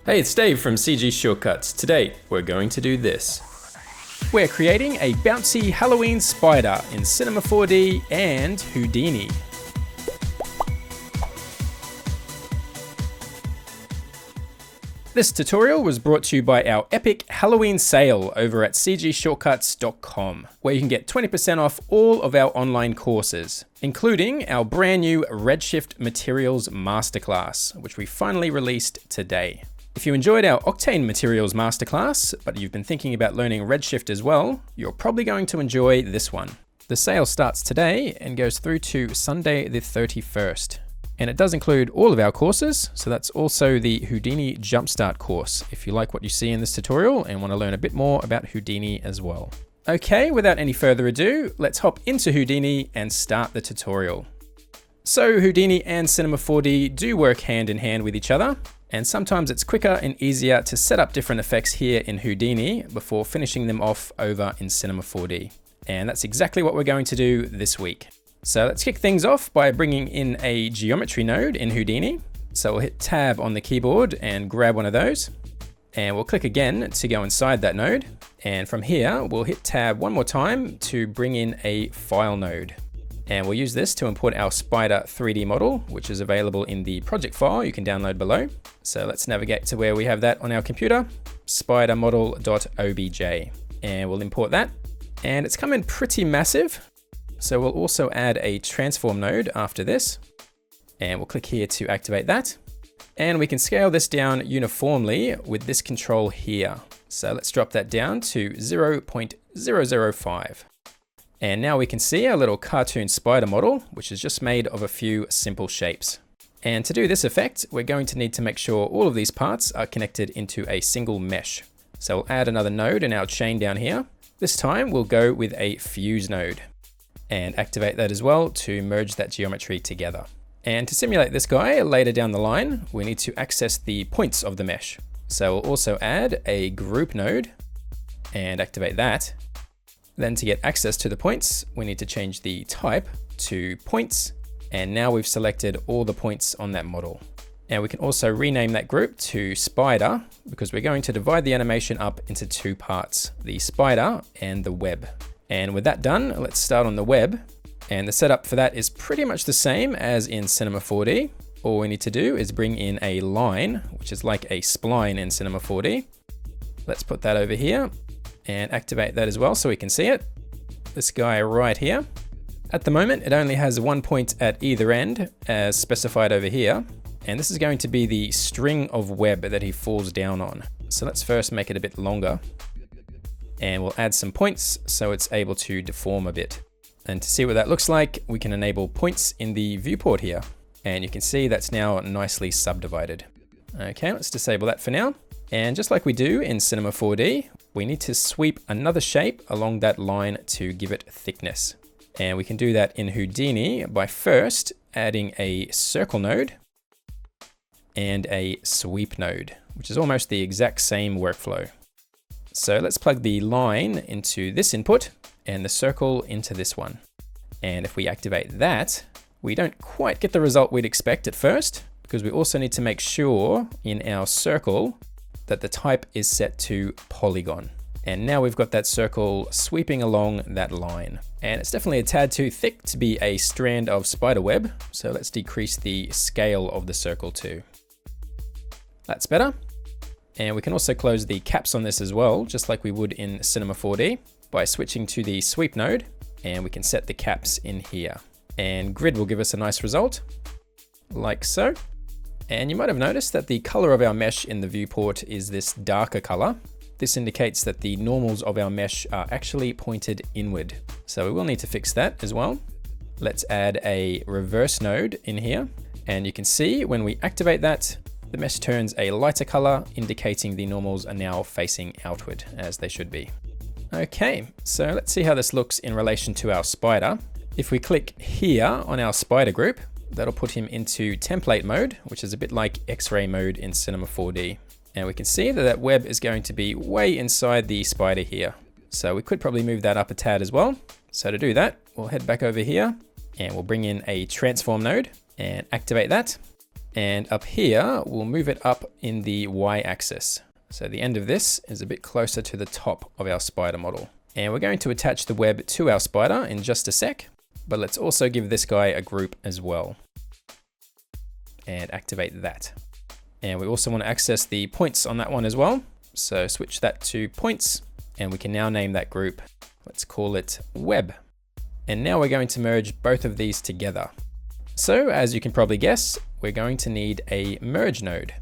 Hey, it's Dave from CG Shortcuts. Today, we're going to do this. We're creating a bouncy Halloween spider in Cinema 4D and Houdini. This tutorial was brought to you by our epic Halloween sale over at cgshortcuts.com, where you can get 20% off all of our online courses, including our brand new REDSHIFT Materials Masterclass, which we finally released today. If you enjoyed our OCTANE Materials Masterclass, but you've been thinking about learning REDSHIFT as well, you're probably going to enjoy this one. The sale starts today and goes through to Sunday the 31st. And it does include all of our courses, so that's also the Houdini Jumpstart course, if you like what you see in this tutorial and want to learn a bit more about Houdini as well. Okay, without any further ado, let's hop into Houdini and start the tutorial. So Houdini and Cinema 4D do work hand in hand with each other, and sometimes it's quicker and easier to set up different effects here in Houdini before finishing them off over in Cinema 4D. And that's exactly what we're going to do this week. So let's kick things off by bringing in a geometry node in Houdini. So we'll hit Tab on the keyboard and grab one of those. And we'll click again to go inside that node. And from here, we'll hit Tab one more time to bring in a file node. And we'll use this to import our spider 3D model, which is available in the project file you can download below. So let's navigate to where we have that on our computer, spidermodel.obj. And we'll import that. And it's come in pretty massive. So we'll also add a transform node after this. And we'll click here to activate that. And we can scale this down uniformly with this control here. So let's drop that down to 0.005. And now we can see our little cartoon spider model, which is just made of a few simple shapes. And to do this effect, we're going to need to make sure all of these parts are connected into a single mesh. So we'll add another node in our chain down here. This time we'll go with a fuse node and activate that as well to merge that geometry together. And to simulate this guy later down the line, we need to access the points of the mesh. So we'll also add a group node and activate that. Then to get access to the points, we need to change the type to points. And now we've selected all the points on that model. And we can also rename that group to spider because we're going to divide the animation up into two parts, the spider and the web. And with that done, let's start on the web. And the setup for that is pretty much the same as in Cinema 4D. All we need to do is bring in a line, which is like a spline in Cinema 4D. Let's put that over here and activate that as well so we can see it. This guy right here. At the moment, it only has one point at either end as specified over here. And this is going to be the string of web that he falls down on. So let's first make it a bit longer. And we'll add some points so it's able to deform a bit. And to see what that looks like, we can enable points in the viewport here. And you can see that's now nicely subdivided. Okay, let's disable that for now. And just like we do in Cinema 4D, we need to sweep another shape along that line to give it thickness. And we can do that in Houdini by first adding a circle node and a sweep node, which is almost the exact same workflow. So let's plug the line into this input and the circle into this one. And if we activate that, we don't quite get the result we'd expect at first, because we also need to make sure in our circle that the type is set to polygon. And now we've got that circle sweeping along that line. And it's definitely a tad too thick to be a strand of spider web. So let's decrease the scale of the circle too. That's better. And we can also close the caps on this as well, just like we would in Cinema 4D by switching to the sweep node, and we can set the caps in here. And grid will give us a nice result, like so. And you might have noticed that the color of our mesh in the viewport is this darker color. This indicates that the normals of our mesh are actually pointed inward. So we will need to fix that as well. Let's add a reverse node in here. And you can see when we activate that, the mesh turns a lighter color, indicating the normals are now facing outward as they should be. Okay, so let's see how this looks in relation to our spider. If we click here on our spider group, that'll put him into template mode, which is a bit like X-ray mode in Cinema 4D. And we can see that that web is going to be way inside the spider here. So we could probably move that up a tad as well. So to do that, we'll head back over here and we'll bring in a transform node and activate that. And up here, we'll move it up in the y-axis. So the end of this is a bit closer to the top of our spider model. And we're going to attach the web to our spider in just a sec, but let's also give this guy a group as well. And activate that. And we also want to access the points on that one as well. So switch that to points, and we can now name that group. Let's call it web. And now we're going to merge both of these together. So as you can probably guess, we're going to need a merge node.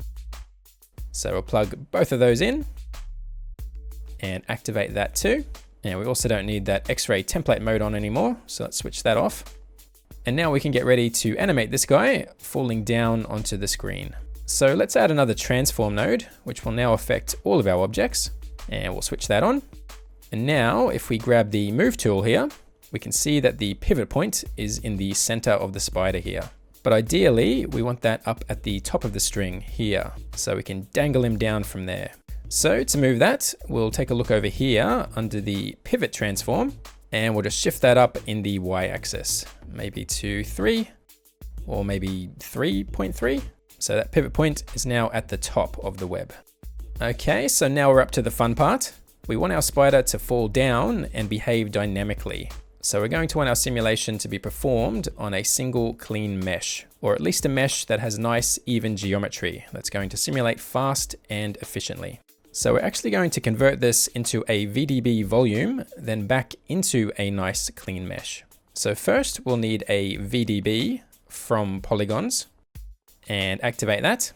So we'll plug both of those in and activate that too. And we also don't need that X-ray template mode on anymore. So let's switch that off. And now we can get ready to animate this guy falling down onto the screen. So let's add another transform node, which will now affect all of our objects. And we'll switch that on. And now if we grab the move tool here, we can see that the pivot point is in the center of the spider here. But ideally, we want that up at the top of the string here, so we can dangle him down from there. So to move that, we'll take a look over here under the pivot transform, and we'll just shift that up in the y-axis, maybe to 3, or maybe 3.3. So that pivot point is now at the top of the web. Okay, so now we're up to the fun part. We want our spider to fall down and behave dynamically. So we're going to want our simulation to be performed on a single clean mesh, or at least a mesh that has nice even geometry that's going to simulate fast and efficiently. So we're actually going to convert this into a VDB volume, then back into a nice clean mesh. So first we'll need a VDB from polygons and activate that,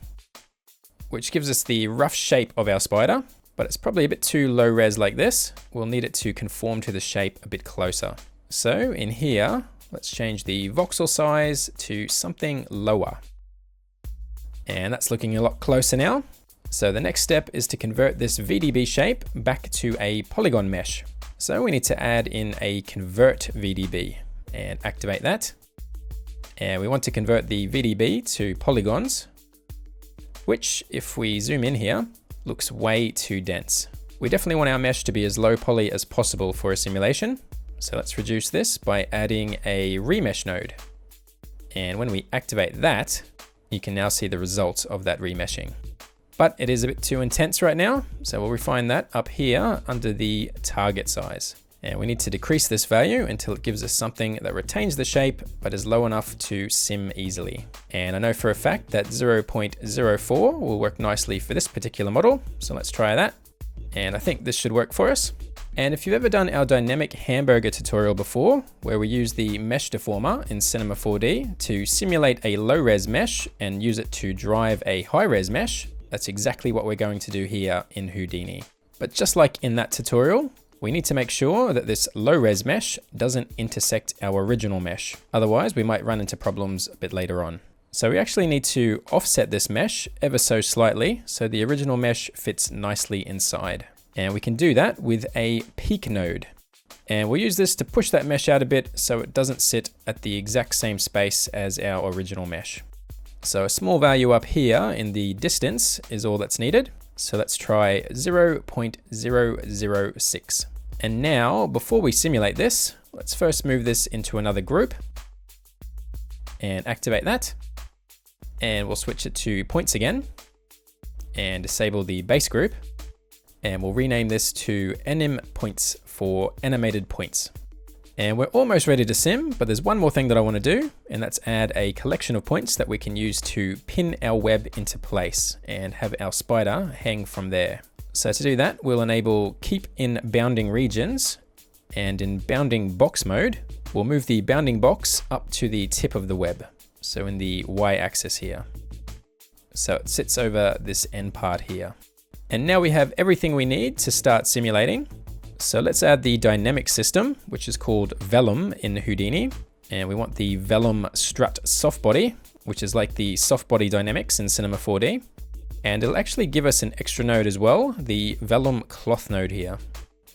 which gives us the rough shape of our spider, but it's probably a bit too low res like this. We'll need it to conform to the shape a bit closer. So in here, let's change the voxel size to something lower. And that's looking a lot closer now. So the next step is to convert this VDB shape back to a polygon mesh. So we need to add in a convert VDB and activate that. And we want to convert the VDB to polygons, which if we zoom in here, looks way too dense. We definitely want our mesh to be as low poly as possible for a simulation. So let's reduce this by adding a remesh node. And when we activate that, you can now see the results of that remeshing. But it is a bit too intense right now, so we'll refine that up here under the target size. And we need to decrease this value until it gives us something that retains the shape, but is low enough to sim easily. And I know for a fact that 0.04 will work nicely for this particular model, so let's try that. And I think this should work for us. And if you've ever done our dynamic hamburger tutorial before, where we use the mesh deformer in Cinema 4D to simulate a low res mesh and use it to drive a high res mesh, that's exactly what we're going to do here in Houdini. But just like in that tutorial, we need to make sure that this low res mesh doesn't intersect our original mesh. Otherwise, we might run into problems a bit later on. So we actually need to offset this mesh ever so slightly so the original mesh fits nicely inside. And we can do that with a peak node. And we'll use this to push that mesh out a bit so it doesn't sit at the exact same space as our original mesh. So a small value up here in the distance is all that's needed. So let's try 0.006. And now, before we simulate this, let's first move this into another group and activate that. And we'll switch it to points again and disable the base group. And we'll rename this to anim points for animated points. And we're almost ready to sim, but there's one more thing that I want to do, and that's add a collection of points that we can use to pin our web into place and have our spider hang from there. So to do that, we'll enable keep in bounding regions, and in bounding box mode, we'll move the bounding box up to the tip of the web. So in the y-axis here. So it sits over this end part here. And now we have everything we need to start simulating. So let's add the dynamic system, which is called Vellum in Houdini. And we want the Vellum strut soft body, which is like the soft body dynamics in Cinema 4D. And it'll actually give us an extra node as well, the Vellum cloth node here.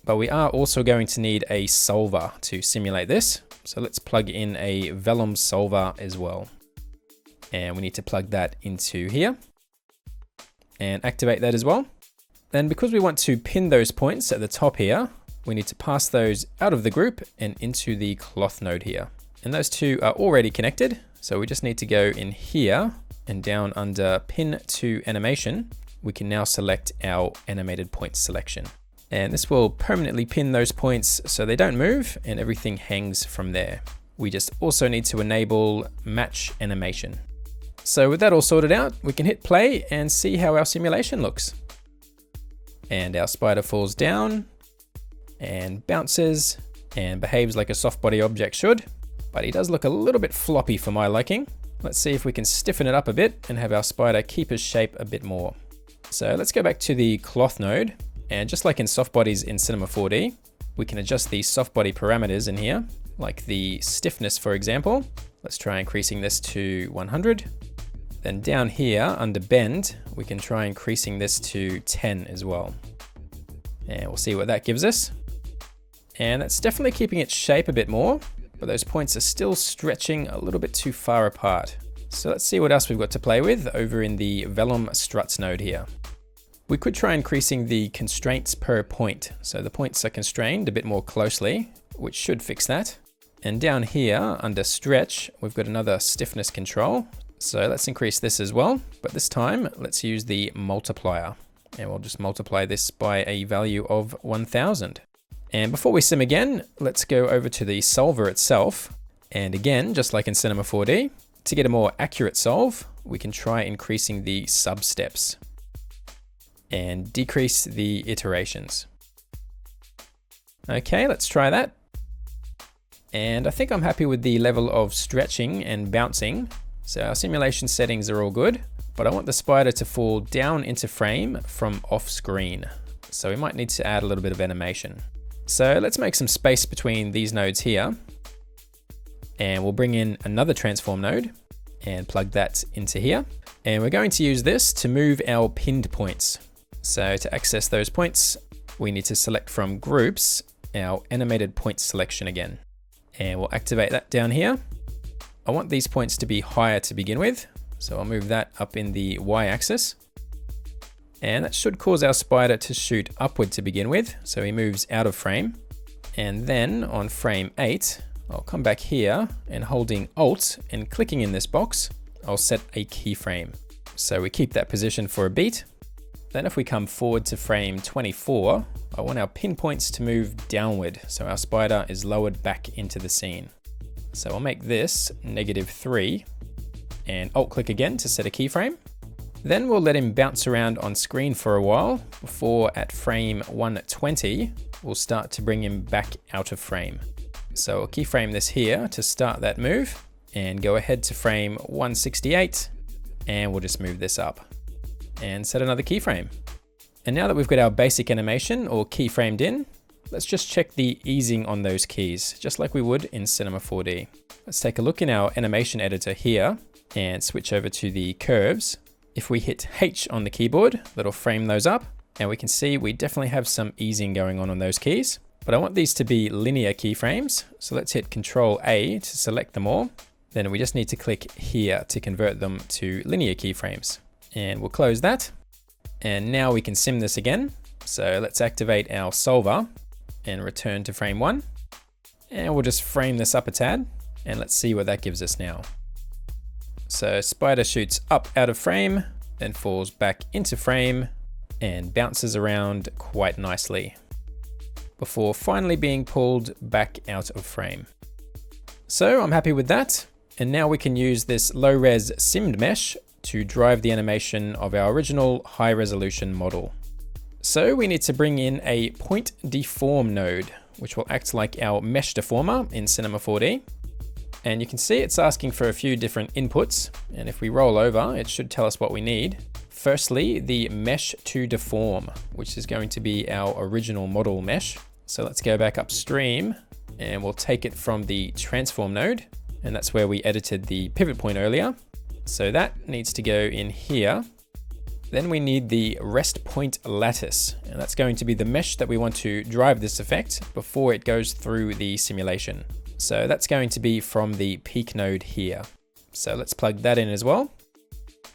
But we are also going to need a solver to simulate this. So let's plug in a Vellum solver as well. And we need to plug that into here and activate that as well. Then because we want to pin those points at the top here, we need to pass those out of the group and into the cloth node here. And those two are already connected. So we just need to go in here and down under Pin to Animation, we can now select our animated point selection. And this will permanently pin those points so they don't move and everything hangs from there. We just also need to enable Match Animation. So with that all sorted out, we can hit play and see how our simulation looks. And our spider falls down and bounces and behaves like a soft body object should, but he does look a little bit floppy for my liking. Let's see if we can stiffen it up a bit and have our spider keep his shape a bit more. So let's go back to the cloth node, and just like in soft bodies in Cinema 4D, we can adjust the soft body parameters in here, like the stiffness, for example. Let's try increasing this to 100. Then down here under bend, we can try increasing this to 10 as well. And we'll see what that gives us. And that's definitely keeping its shape a bit more, but those points are still stretching a little bit too far apart. So let's see what else we've got to play with over in the Vellum Struts node here. We could try increasing the constraints per point. So the points are constrained a bit more closely, which should fix that. And down here under stretch, we've got another stiffness control. So let's increase this as well, but this time let's use the multiplier. And we'll just multiply this by a value of 1000. And before we sim again, let's go over to the solver itself. And again, just like in Cinema 4D, to get a more accurate solve, we can try increasing the sub-steps and decrease the iterations. Okay, let's try that. And I think I'm happy with the level of stretching and bouncing. So our simulation settings are all good, but I want the spider to fall down into frame from off screen. So we might need to add a little bit of animation. So let's make some space between these nodes here. And we'll bring in another transform node and plug that into here. And we're going to use this to move our pinned points. So to access those points, we need to select from groups our animated point selection again. And we'll activate that down here. I want these points to be higher to begin with. So I'll move that up in the y-axis. And that should cause our spider to shoot upward to begin with. So he moves out of frame. And then on frame 8, I'll come back here and holding Alt and clicking in this box, I'll set a keyframe. So we keep that position for a beat. Then if we come forward to frame 24, I want our pinpoints to move downward. So our spider is lowered back into the scene. So I'll make this -3 and Alt click again to set a keyframe. Then we'll let him bounce around on screen for a while before at frame 120, we'll start to bring him back out of frame. So I'll keyframe this here to start that move and go ahead to frame 168 and we'll just move this up and set another keyframe. And now that we've got our basic animation all keyframed in, let's just check the easing on those keys, just like we would in Cinema 4D. Let's take a look in our animation editor here and switch over to the curves. If we hit H on the keyboard, that'll frame those up. And we can see we definitely have some easing going on those keys, but I want these to be linear keyframes. So let's hit Control A to select them all. Then we just need to click here to convert them to linear keyframes. And we'll close that. And now we can sim this again. So let's activate our solver and return to frame 1. And we'll just frame this up a tad and let's see what that gives us now. So spider shoots up out of frame, then falls back into frame and bounces around quite nicely before finally being pulled back out of frame. So I'm happy with that. And now we can use this low res simmed mesh to drive the animation of our original high resolution model. So we need to bring in a point deform node, which will act like our mesh deformer in Cinema 4D. And you can see it's asking for a few different inputs. And if we roll over, it should tell us what we need. Firstly, the mesh to deform, which is going to be our original model mesh. So let's go back upstream and we'll take it from the transform node. And that's where we edited the pivot point earlier. So that needs to go in here. Then we need the rest point lattice. And that's going to be the mesh that we want to drive this effect before it goes through the simulation. So that's going to be from the peak node here. So let's plug that in as well.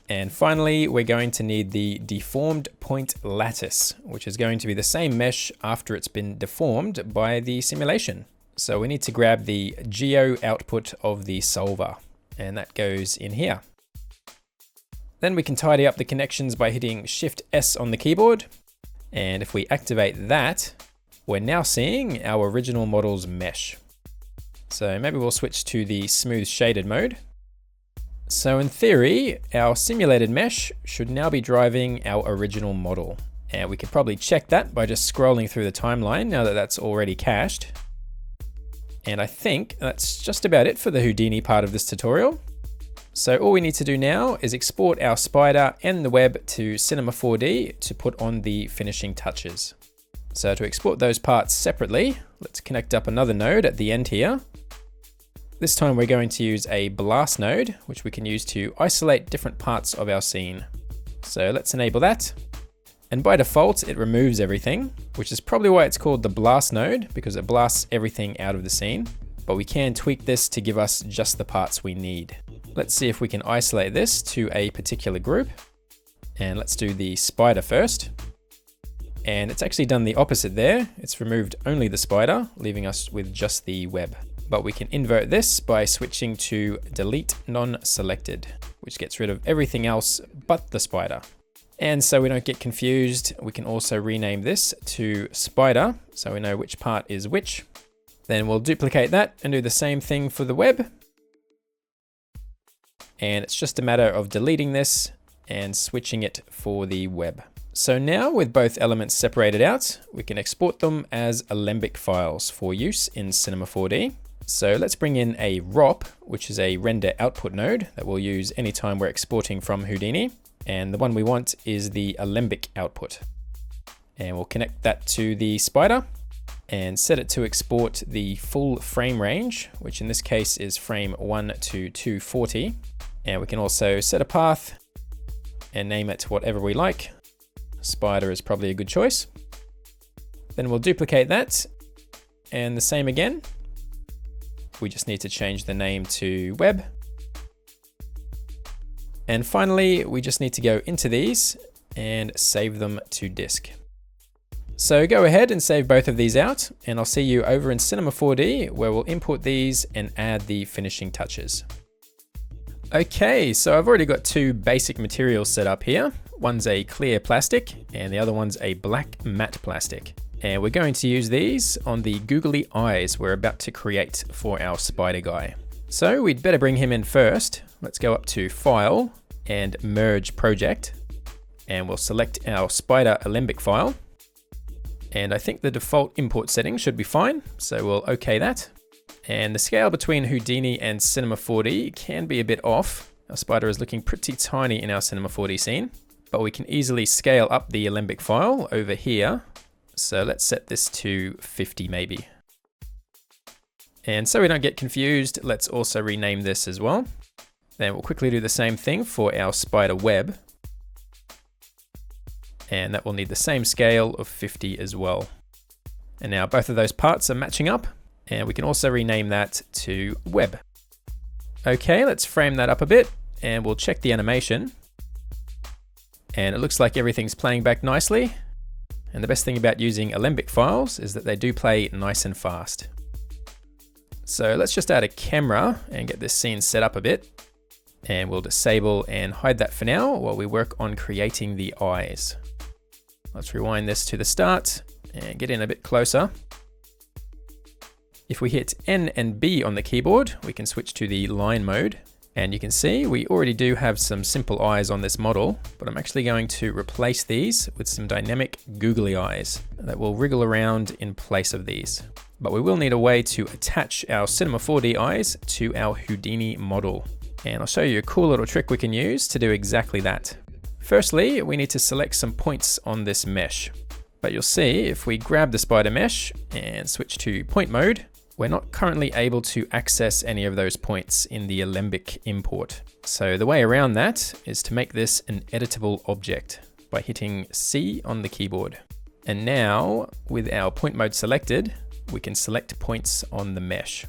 And finally, we're going to need the deformed point lattice, which is going to be the same mesh after it's been deformed by the simulation. So we need to grab the geo output of the solver, and that goes in here. Then we can tidy up the connections by hitting Shift S on the keyboard. And if we activate that, we're now seeing our original model's mesh. So maybe we'll switch to the smooth shaded mode. So in theory, our simulated mesh should now be driving our original model. And we could probably check that by just scrolling through the timeline now that that's already cached. And I think that's just about it for the Houdini part of this tutorial. So all we need to do now is export our spider and the web to Cinema 4D to put on the finishing touches. So to export those parts separately, let's connect up another node at the end here. This time we're going to use a blast node, which we can use to isolate different parts of our scene. So let's enable that. And by default, it removes everything, which is probably why it's called the blast node, because it blasts everything out of the scene. But we can tweak this to give us just the parts we need. Let's see if we can isolate this to a particular group. And let's do the spider first. And it's actually done the opposite there. It's removed only the spider, leaving us with just the web. But we can invert this by switching to delete non-selected, which gets rid of everything else but the spider. And so we don't get confused, we can also rename this to spider, so we know which part is which. Then we'll duplicate that and do the same thing for the web. And it's just a matter of deleting this and switching it for the web. So now with both elements separated out, we can export them as Alembic files for use in Cinema 4D. So let's bring in a ROP, which is a render output node that we'll use anytime we're exporting from Houdini. And the one we want is the Alembic output. And we'll connect that to the spider and set it to export the full frame range, which in this case is frame 1 to 240. And we can also set a path and name it whatever we like. Spider is probably a good choice. Then we'll duplicate that and the same again. We just need to change the name to web. And finally, we just need to go into these and save them to disk. So go ahead and save both of these out, and I'll see you over in Cinema 4D where we'll import these and add the finishing touches. Okay, so I've already got two basic materials set up here. One's a clear plastic and the other one's a black matte plastic. And we're going to use these on the googly eyes we're about to create for our spider guy. So we'd better bring him in first. Let's go up to File and Merge Project. And we'll select our spider Alembic file. And I think the default import setting should be fine. So we'll OK that. And the scale between Houdini and Cinema 4D can be a bit off. Our spider is looking pretty tiny in our Cinema 4D scene, but we can easily scale up the Alembic file over here. So let's set this to 50 maybe. And so we don't get confused, let's also rename this as well. Then we'll quickly do the same thing for our spider web. And that will need the same scale of 50 as well. And now both of those parts are matching up, and we can also rename that to web. Okay, let's frame that up a bit and we'll check the animation. And it looks like everything's playing back nicely. And the best thing about using Alembic files is that they do play nice and fast. So let's just add a camera and get this scene set up a bit. And we'll disable and hide that for now while we work on creating the eyes. Let's rewind this to the start and get in a bit closer. If we hit N and B on the keyboard, we can switch to the line mode. And you can see we already do have some simple eyes on this model, but I'm actually going to replace these with some dynamic googly eyes that will wriggle around in place of these. But we will need a way to attach our Cinema 4D eyes to our Houdini model. And I'll show you a cool little trick we can use to do exactly that. Firstly, we need to select some points on this mesh. But you'll see if we grab the spider mesh and switch to point mode, we're not currently able to access any of those points in the Alembic import. So the way around that is to make this an editable object by hitting C on the keyboard. And now with our point mode selected, we can select points on the mesh.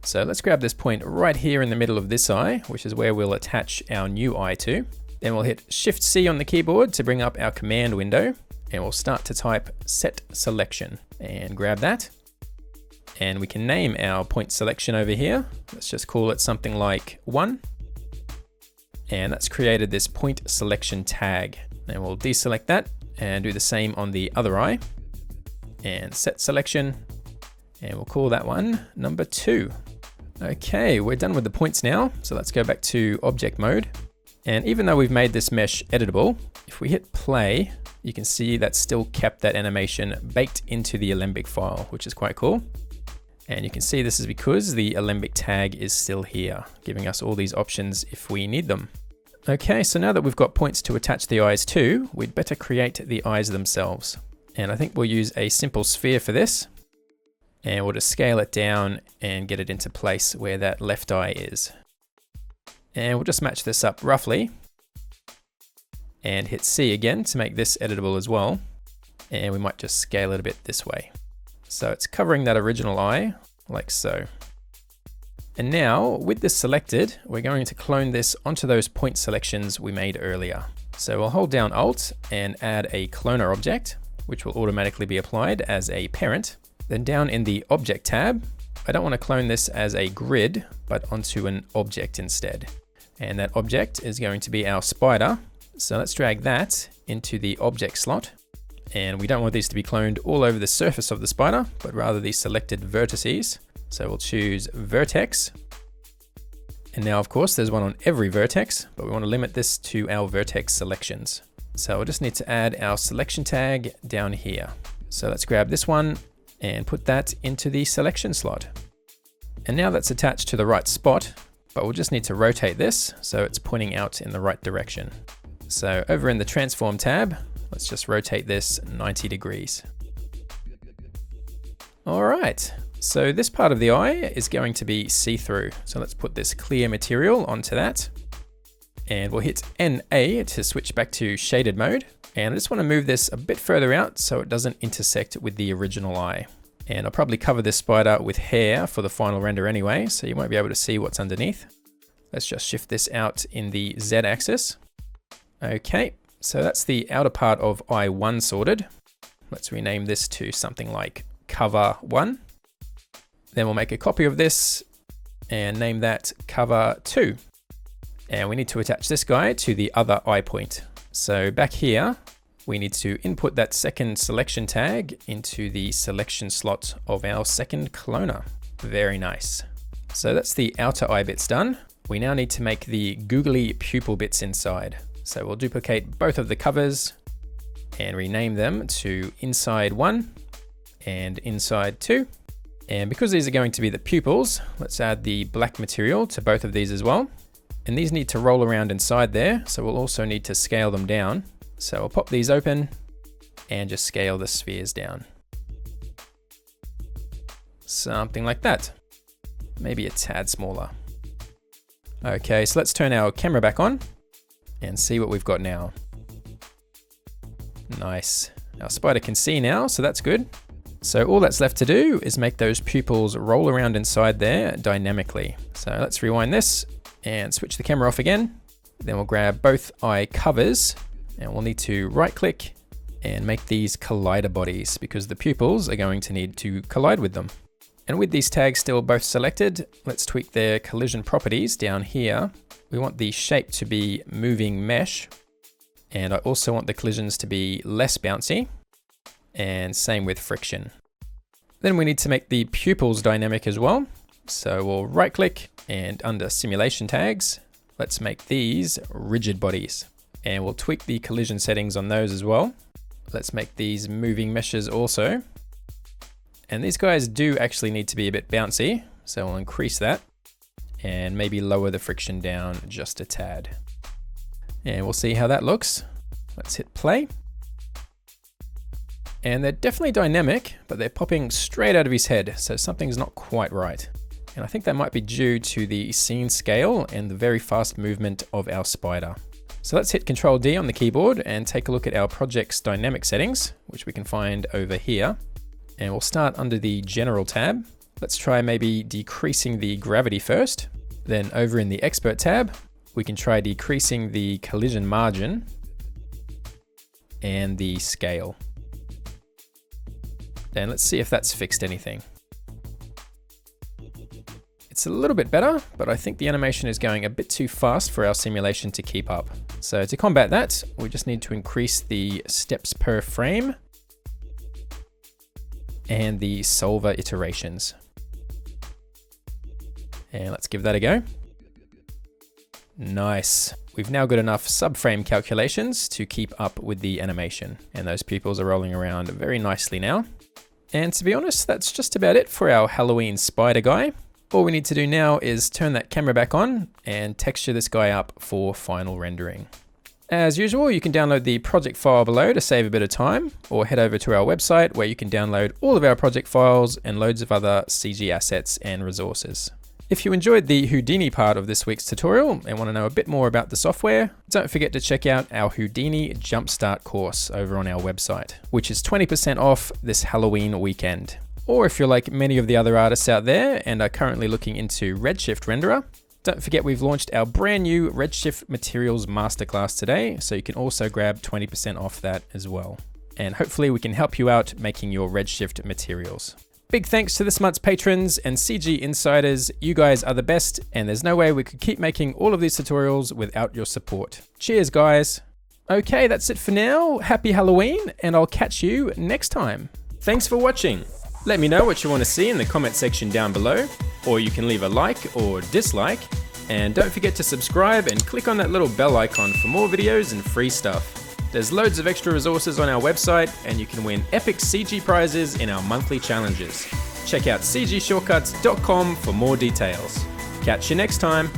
So let's grab this point right here in the middle of this eye, which is where we'll attach our new eye to. Then we'll hit Shift C on the keyboard to bring up our command window, and we'll start to type set selection and grab that. And we can name our point selection over here. Let's just call it something like 1. And that's created this point selection tag. And we'll deselect that and do the same on the other eye. And set selection. And we'll call that one number 2. Okay, we're done with the points now. So let's go back to object mode. And even though we've made this mesh editable, if we hit play, you can see that's still kept that animation baked into the Alembic file, which is quite cool. And you can see this is because the Alembic tag is still here, giving us all these options if we need them. Okay, so now that we've got points to attach the eyes to, we'd better create the eyes themselves. And I think we'll use a simple sphere for this. And we'll just scale it down and get it into place where that left eye is. And we'll just match this up roughly. And hit C again to make this editable as well. And we might just scale it a bit this way. So it's covering that original eye, like so. And now, with this selected, we're going to clone this onto those point selections we made earlier. So we'll hold down Alt and add a cloner object, which will automatically be applied as a parent. Then down in the Object tab, I don't want to clone this as a grid, but onto an object instead. And that object is going to be our spider. So let's drag that into the object slot. And we don't want these to be cloned all over the surface of the spider, but rather the selected vertices. So we'll choose vertex. And now, of course, there's one on every vertex, but we want to limit this to our vertex selections. So we'll just need to add our selection tag down here. So let's grab this one and put that into the selection slot. And now that's attached to the right spot, but we'll just need to rotate this so it's pointing out in the right direction. So over in the Transform tab, let's just rotate this 90 degrees. All right, so this part of the eye is going to be see-through. So let's put this clear material onto that. And we'll hit NA to switch back to shaded mode. And I just want to move this a bit further out so it doesn't intersect with the original eye. And I'll probably cover this spider with hair for the final render anyway, so you won't be able to see what's underneath. Let's just shift this out in the Z axis. Okay, so that's the outer part of eye 1 sorted. Let's rename this to something like cover 1. Then we'll make a copy of this and name that cover 2. And we need to attach this guy to the other eye point. So back here, we need to input that second selection tag into the selection slot of our second cloner. Very nice. So that's the outer eye bits done. We now need to make the googly pupil bits inside. So we'll duplicate both of the covers and rename them to inside 1 and inside 2. And because these are going to be the pupils, let's add the black material to both of these as well. And these need to roll around inside there, so we'll also need to scale them down. So I'll pop these open and just scale the spheres down. Something like that. Maybe a tad smaller. Okay, so let's turn our camera back on and see what we've got now. Nice. Our spider can see now, so that's good. So all that's left to do is make those pupils roll around inside there dynamically. So let's rewind this and switch the camera off again. Then we'll grab both eye covers and we'll need to right click and make these collider bodies because the pupils are going to need to collide with them. And with these tags still both selected, let's tweak their collision properties down here. We want the shape to be moving mesh. And I also want the collisions to be less bouncy. And same with friction. Then we need to make the pupils dynamic as well. So we'll right click and under simulation tags, let's make these rigid bodies. And we'll tweak the collision settings on those as well. Let's make these moving meshes also. And these guys do actually need to be a bit bouncy. So we'll increase that and maybe lower the friction down just a tad. And we'll see how that looks. Let's hit play. And they're definitely dynamic, but they're popping straight out of his head. So something's not quite right. And I think that might be due to the scene scale and the very fast movement of our spider. So let's hit Ctrl D on the keyboard and take a look at our project's dynamic settings, which we can find over here. And we'll start under the General tab. Let's try maybe decreasing the gravity first. Then over in the Expert tab, we can try decreasing the collision margin and the scale. Then let's see if that's fixed anything. It's It's a little bit better, but I think the animation is going a bit too fast for our simulation to keep up. So to combat that, we just need to increase the steps per frame and the solver iterations. And let's give that a go. Nice. We've now got enough subframe calculations to keep up with the animation, and those pupils are rolling around very nicely now. And to be honest, that's just about it for our Halloween spider guy. All we need to do now is turn that camera back on and texture this guy up for final rendering. As usual, you can download the project file below to save a bit of time, or head over to our website where you can download all of our project files and loads of other CG assets and resources. If you enjoyed the Houdini part of this week's tutorial and want to know a bit more about the software, don't forget to check out our Houdini Jumpstart course over on our website, which is 20% off this Halloween weekend. Or if you're like many of the other artists out there and are currently looking into REDSHIFT renderer, don't forget we've launched our brand new REDSHIFT Materials Masterclass today, so you can also grab 20% off that as well. And hopefully we can help you out making your REDSHIFT materials. Big thanks to this month's patrons and CG insiders. You guys are the best, and there's no way we could keep making all of these tutorials without your support. Cheers, guys. Okay, that's it for now. Happy Halloween, and I'll catch you next time. Thanks for watching. Let me know what you want to see in the comment section down below, or you can leave a like or dislike. And don't forget to subscribe and click on that little bell icon for more videos and free stuff. There's loads of extra resources on our website, and you can win epic CG prizes in our monthly challenges. Check out cgshortcuts.com for more details. Catch you next time.